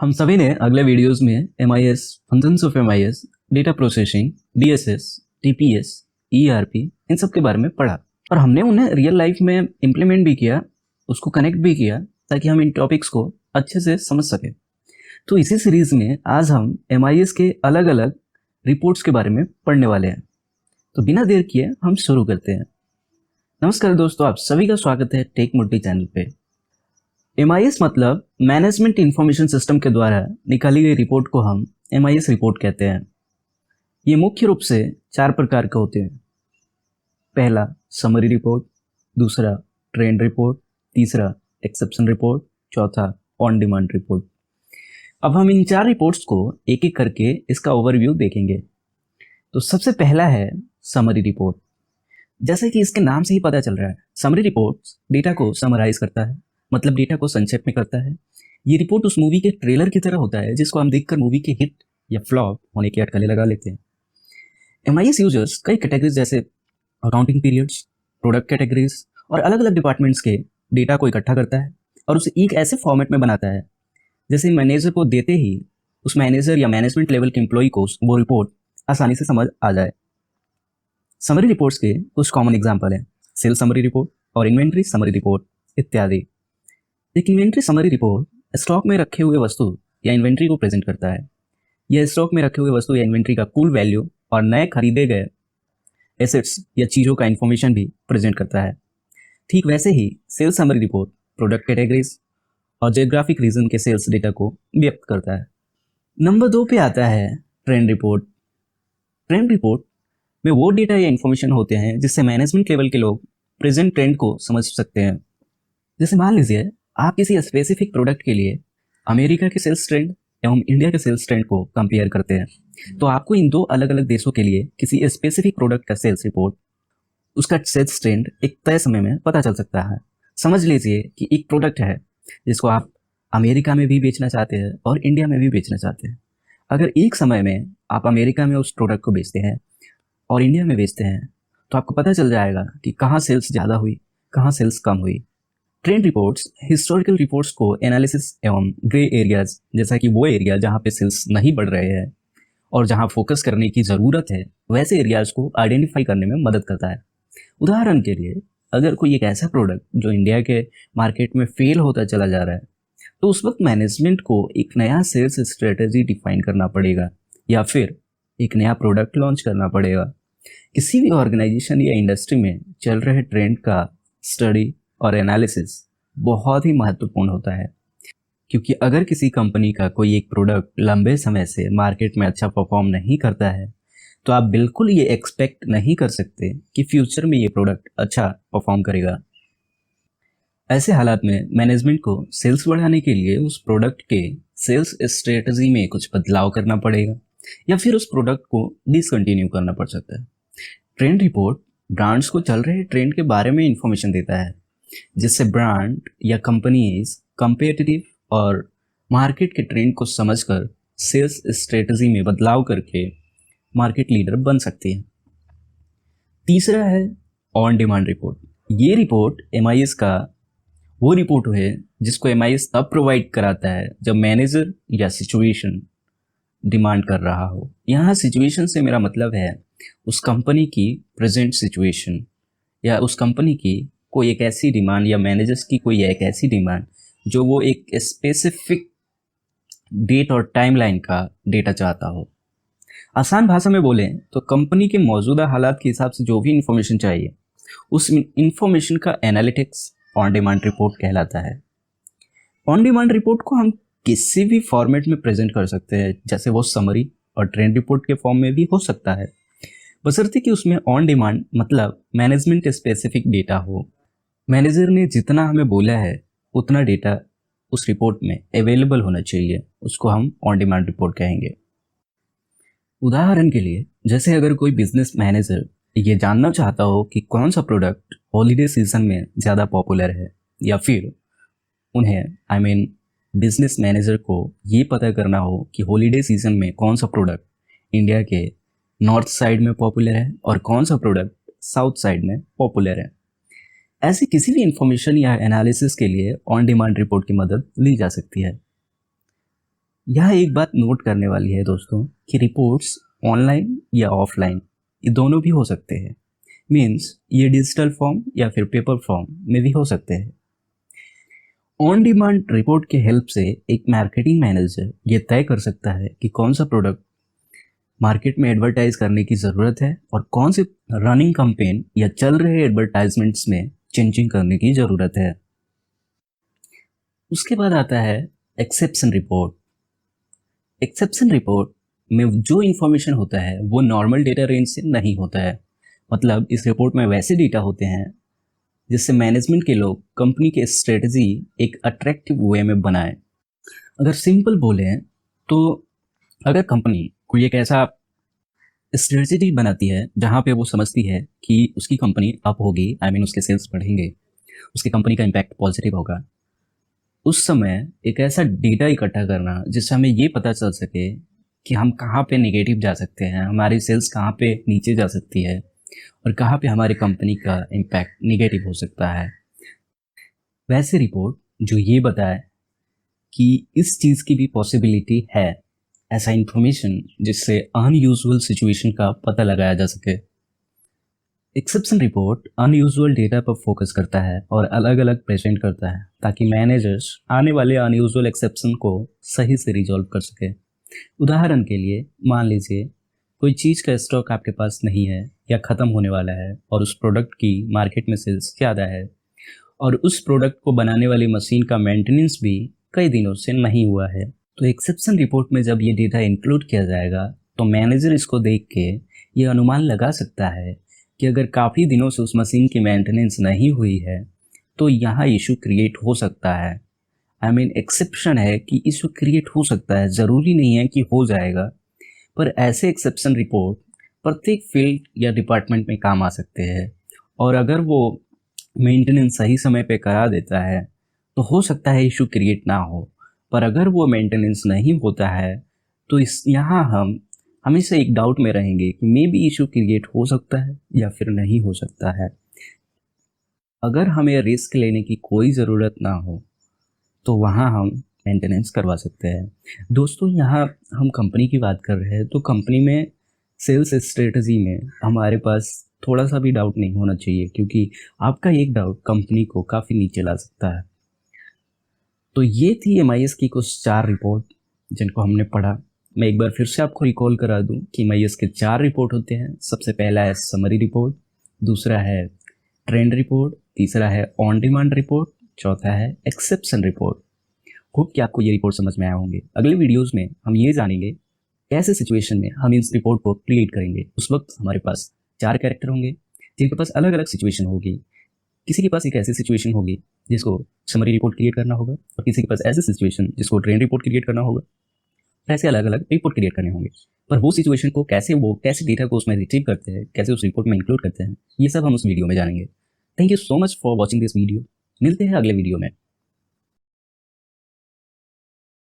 हम सभी ने अगले वीडियोस में MIS, functions of MIS, data processing, DSS, TPS, ERP इन सब के बारे में पढ़ा और हमने उन्हें रियल लाइफ में इम्प्लीमेंट भी किया, उसको कनेक्ट भी किया ताकि हम इन टॉपिक्स को अच्छे से समझ सकें। तो इसी सीरीज में आज हम MIS के अलग अलग रिपोर्ट्स के बारे में पढ़ने वाले हैं। तो बिना देर किए हम शुरू करते हैं। नमस्कार दोस्तों, आप सभी का स्वागत है टेक मोटी चैनल पे। MIS मतलब मैनेजमेंट इंफॉर्मेशन सिस्टम के द्वारा निकाली गई रिपोर्ट को हम MIS रिपोर्ट कहते हैं। ये मुख्य रूप से 4 प्रकार के होते हैं। पहला समरी रिपोर्ट, दूसरा ट्रेंड रिपोर्ट, तीसरा एक्सेप्शन रिपोर्ट, चौथा ऑन डिमांड रिपोर्ट। अब हम इन 4 रिपोर्ट्स को एक एक करके इसका ओवरव्यू देखेंगे। तो सबसे पहला है समरी रिपोर्ट। जैसे कि इसके नाम से ही पता चल रहा है, समरी रिपोर्ट डेटा को समराइज करता है, मतलब डेटा को संक्षेप में करता है। ये रिपोर्ट उस मूवी के ट्रेलर की तरह होता है जिसको हम देखकर मूवी के हिट या फ्लॉप होने के अटकलें लगा लेते हैं। MIS यूजर्स कई कैटेगरीज जैसे अकाउंटिंग पीरियड्स, प्रोडक्ट कैटेगरीज और अलग अलग डिपार्टमेंट्स के डेटा को इकट्ठा करता है और उसे एक ऐसे फॉर्मेट में बनाता है जैसे मैनेजर को देते ही उस मैनेजर या मैनेजमेंट लेवल के एम्प्लॉय को वो रिपोर्ट आसानी से समझ आ जाए। समरी रिपोर्ट्स के कुछ कॉमन एग्जाम्पल हैं सेल समरी रिपोर्ट और इन्वेंट्री समरी रिपोर्ट इत्यादि। एक इन्वेंट्री समरी रिपोर्ट स्टॉक में रखे हुए वस्तु या इन्वेंट्री को प्रेजेंट करता है। यह स्टॉक में रखे हुए वस्तु या इन्वेंट्री का कुल वैल्यू और नए खरीदे गए एसेट्स या चीज़ों का इन्फॉर्मेशन भी प्रेजेंट करता है। ठीक वैसे ही sales summary report product categories और जियोग्राफिक रीजन के सेल्स डेटा को व्यक्त करता है। नंबर 2 पे आता है ट्रेंड रिपोर्ट। ट्रेंड रिपोर्ट में वो डेटा या इन्फॉर्मेशन होते हैं जिससे मैनेजमेंट लेवल के लोग प्रेजेंट ट्रेंड को समझ सकते हैं। जैसे मान लीजिए आप किसी स्पेसिफिक प्रोडक्ट के लिए अमेरिका के सेल्स ट्रेंड एवं इंडिया के सेल्स ट्रेंड को कंपेयर करते हैं, तो आपको इन 2 अलग अलग देशों के लिए किसी स्पेसिफिक प्रोडक्ट का सेल्स रिपोर्ट, उसका सेल्स ट्रेंड एक तय समय में पता चल सकता है। समझ लीजिए कि एक प्रोडक्ट है जिसको आप अमेरिका में भी बेचना चाहते हैं और इंडिया में भी बेचना चाहते हैं। अगर एक समय में आप अमेरिका में उस प्रोडक्ट को बेचते हैं और इंडिया में बेचते हैं तो आपको पता चल जाएगा कि कहाँ सेल्स ज़्यादा हुई, कहाँ सेल्स कम हुई। ट्रेंड रिपोर्ट्स हिस्टोरिकल रिपोर्ट्स को एनालिसिस एवं ग्रे एरियाज, जैसा कि वो एरिया जहाँ पे सेल्स नहीं बढ़ रहे हैं और जहाँ फोकस करने की ज़रूरत है, वैसे एरियाज को आइडेंटिफाई करने में मदद करता है। उदाहरण के लिए अगर कोई एक ऐसा प्रोडक्ट जो इंडिया के मार्केट में फेल होता चला जा रहा है, तो उस वक्त मैनेजमेंट को एक नया सेल्स स्ट्रेटजी डिफाइन करना पड़ेगा या फिर एक नया प्रोडक्ट लॉन्च करना पड़ेगा। किसी भी ऑर्गेनाइजेशन या इंडस्ट्री में चल रहे ट्रेंड का स्टडी और एनालिसिस बहुत ही महत्वपूर्ण होता है, क्योंकि अगर किसी कंपनी का कोई एक प्रोडक्ट लंबे समय से मार्केट में अच्छा परफॉर्म नहीं करता है तो आप बिल्कुल ये एक्सपेक्ट नहीं कर सकते कि फ्यूचर में ये प्रोडक्ट अच्छा परफॉर्म करेगा। ऐसे हालात में मैनेजमेंट को सेल्स बढ़ाने के लिए उस प्रोडक्ट के सेल्स स्ट्रेटजी में कुछ बदलाव करना पड़ेगा या फिर उस प्रोडक्ट को डिसकंटिन्यू करना पड़ सकता है। ट्रेंड रिपोर्ट ब्रांड्स को चल रहे ट्रेंड के बारे में इंफॉर्मेशन देता है, जिससे ब्रांड या कंपनीज कंपेटिटिव और मार्केट के ट्रेंड को समझकर सेल्स स्ट्रेटजी में बदलाव करके मार्केट लीडर बन सकती है। तीसरा है ऑन डिमांड रिपोर्ट। ये रिपोर्ट MIS का वो रिपोर्ट है जिसको MIS तब प्रोवाइड कराता है जब मैनेजर या सिचुएशन डिमांड कर रहा हो। यहाँ सिचुएशन से मेरा मतलब है उस कंपनी की प्रेजेंट सिचुएशन या उस कंपनी की कोई एक ऐसी डिमांड या मैनेजर्स की कोई एक ऐसी डिमांड जो वो एक स्पेसिफिक डेट और टाइमलाइन का डेटा चाहता हो। आसान भाषा में बोलें तो कंपनी के मौजूदा हालात के हिसाब से जो भी इंफॉर्मेशन चाहिए उस इंफॉर्मेशन का एनालिटिक्स ऑन डिमांड रिपोर्ट कहलाता है। ऑन डिमांड रिपोर्ट को हम किसी भी फॉर्मेट में प्रेजेंट कर सकते हैं, जैसे वो समरी और ट्रेंड रिपोर्ट के फॉर्म में भी हो सकता है, बशर्ते कि उसमें ऑन डिमांड मतलब मैनेजमेंट स्पेसिफिक डेटा हो। मैनेजर ने जितना हमें बोला है उतना डेटा उस रिपोर्ट में अवेलेबल होना चाहिए, उसको हम ऑन डिमांड रिपोर्ट कहेंगे। उदाहरण के लिए जैसे अगर कोई बिजनेस मैनेजर ये जानना चाहता हो कि कौन सा प्रोडक्ट हॉलीडे सीजन में ज़्यादा पॉपुलर है, या फिर उन्हें बिजनेस मैनेजर को ये पता करना हो कि हॉलीडे सीजन में कौन सा प्रोडक्ट इंडिया के नॉर्थ साइड में पॉपुलर है और कौन सा प्रोडक्ट साउथ साइड में पॉपुलर है, ऐसी किसी भी इंफॉर्मेशन या एनालिसिस के लिए ऑन डिमांड रिपोर्ट की मदद ली जा सकती है। यहाँ एक बात नोट करने वाली है दोस्तों कि रिपोर्ट्स ऑनलाइन या ऑफलाइन ये दोनों भी हो सकते हैं। मीन्स ये डिजिटल फॉर्म या फिर पेपर फॉर्म में भी हो सकते हैं। ऑन डिमांड रिपोर्ट के हेल्प से एक मार्केटिंग मैनेजर ये तय कर सकता है कि कौन सा प्रोडक्ट मार्केट में एडवर्टाइज करने की ज़रूरत है और कौन से रनिंग कैंपेन या चल रहे एडवर्टाइजमेंट्स में चेंजिंग करने की ज़रूरत है। उसके बाद आता है एक्सेप्शन रिपोर्ट। एक्सेप्शन रिपोर्ट में जो इन्फॉर्मेशन होता है वो नॉर्मल डेटा रेंज से नहीं होता है। मतलब इस रिपोर्ट में वैसे डेटा होते हैं जिससे मैनेजमेंट के लोग कंपनी के स्ट्रेटजी एक अट्रैक्टिव वे में बनाएं। अगर सिंपल बोले तो अगर कंपनी कोई एक ऐसा स्ट्रेटजी बनाती है जहाँ पे वो समझती है कि उसकी कंपनी अप होगी, उसके सेल्स बढ़ेंगे, उसकी कंपनी का इम्पैक्ट पॉजिटिव होगा, उस समय एक ऐसा डेटा इकट्ठा करना जिससे हमें ये पता चल सके कि हम कहाँ पे नेगेटिव जा सकते हैं, हमारी सेल्स कहाँ पे नीचे जा सकती है और कहाँ पे हमारी कंपनी का इम्पैक्ट नेगेटिव हो सकता है। वैसे रिपोर्ट जो ये बताए कि इस चीज़ की भी पॉसिबिलिटी है, ऐसा इन्फॉर्मेशन जिससे अनयूजुअल सिचुएशन का पता लगाया जा सके। एक्सेप्शन रिपोर्ट अनयूजुअल डेटा पर फोकस करता है और अलग अलग प्रेजेंट करता है ताकि मैनेजर्स आने वाले अनयूजुअल एक्सेप्शन को सही से रिजॉल्व कर सके। उदाहरण के लिए मान लीजिए कोई चीज़ का स्टॉक आपके पास नहीं है या ख़त्म होने वाला है और उस प्रोडक्ट की मार्केट में सेल्स ज़्यादा है और उस प्रोडक्ट को बनाने वाली मशीन का मेंटेनेंस भी कई दिनों से नहीं हुआ है। तो एक्सेप्शन रिपोर्ट में जब ये डेटा इंक्लूड किया जाएगा तो मैनेजर इसको देख के ये अनुमान लगा सकता है कि अगर काफ़ी दिनों से उस मशीन की मेंटेनेंस नहीं हुई है तो यहाँ इशू क्रिएट हो सकता है। एक्सेप्शन है कि इशू क्रिएट हो सकता है, ज़रूरी नहीं है कि हो जाएगा, पर ऐसे एक्सेप्शन रिपोर्ट प्रत्येक फील्ड या डिपार्टमेंट में काम आ सकते हैं और अगर वो मेंटेनेंस सही समय पे करा देता है तो हो सकता है इशू क्रिएट ना हो, पर अगर वो मेंटेनेंस नहीं होता है तो इस यहाँ हम हमेशा एक डाउट में रहेंगे कि मे बी इशू क्रिएट हो सकता है या फिर नहीं हो सकता है। अगर हमें रिस्क लेने की कोई ज़रूरत ना हो तो वहाँ हम मेंटेनेंस करवा सकते हैं। दोस्तों यहाँ हम कंपनी की बात कर रहे हैं तो कंपनी में सेल्स स्ट्रेटजी में हमारे पास थोड़ा सा भी डाउट नहीं होना चाहिए क्योंकि आपका एक डाउट कंपनी को काफ़ी नीचे ला सकता है। तो ये थी MIS की कुछ 4 रिपोर्ट जिनको हमने पढ़ा। मैं एक बार फिर से आपको रिकॉल करा दूं कि MIS के 4 रिपोर्ट होते हैं। सबसे पहला है समरी रिपोर्ट, दूसरा है ट्रेंड रिपोर्ट, तीसरा है ऑन डिमांड रिपोर्ट, चौथा है एक्सेप्शन रिपोर्ट। होप कि आपको ये रिपोर्ट समझ में आए होंगे। अगले वीडियोस में हम ये जानेंगे कैसे सिचुएशन में हम इस रिपोर्ट को क्रिएट करेंगे। उस वक्त हमारे पास 4 कैरेक्टर होंगे जिनके पास अलग अलग सिचुएशन होगी। किसी के पास एक ऐसी सिचुएशन होगी जिसको समरी रिपोर्ट क्रिएट करना होगा और किसी के पास ऐसी सिचुएशन जिसको ट्रेंड रिपोर्ट क्रिएट करना होगा। ऐसे अलग अलग रिपोर्ट क्रिएट करने होंगे, पर वो सिचुएशन को कैसे डेटा को उसमें रिट्रीव करते हैं, कैसे उस रिपोर्ट में इंक्लूड करते हैं, ये सब हम उस वीडियो में जानेंगे। Thank you so much for watching this video. मिलते हैं अगले वीडियो में।